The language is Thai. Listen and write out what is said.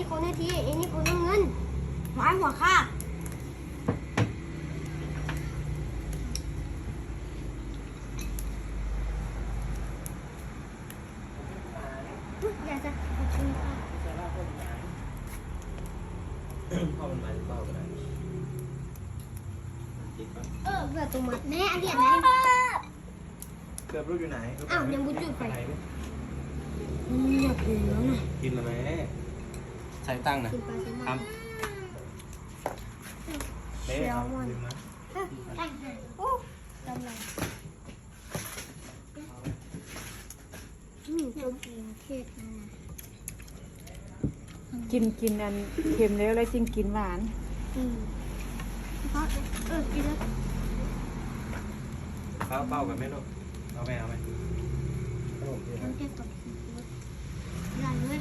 คนให้ทีไอ้นี่คนน้ำเงินหัวไอ้หัวข้าอยากจะขอบคุณค่ะ พ่อมันมาเป้าก็ได้ติดป่ะ เบื่อตัวมัดแม่อันเดียดไหม เกือบลูกอยู่ไหน อ้าวยังบุจุดไป ไหน อยากกินแล้วนะ กินแล้วไหมใส่ตั้งนะ กินปลาแซลม ค อน ำเละเอาลืมนะ โอ้ทำไรน้ำเผ็ดนะ กินอันเค็มแล้วแล้วจึงกินหวาน เพราะกินแล้ว เป้ากันไหมลูกเอาไหม มันจะตกได้เลย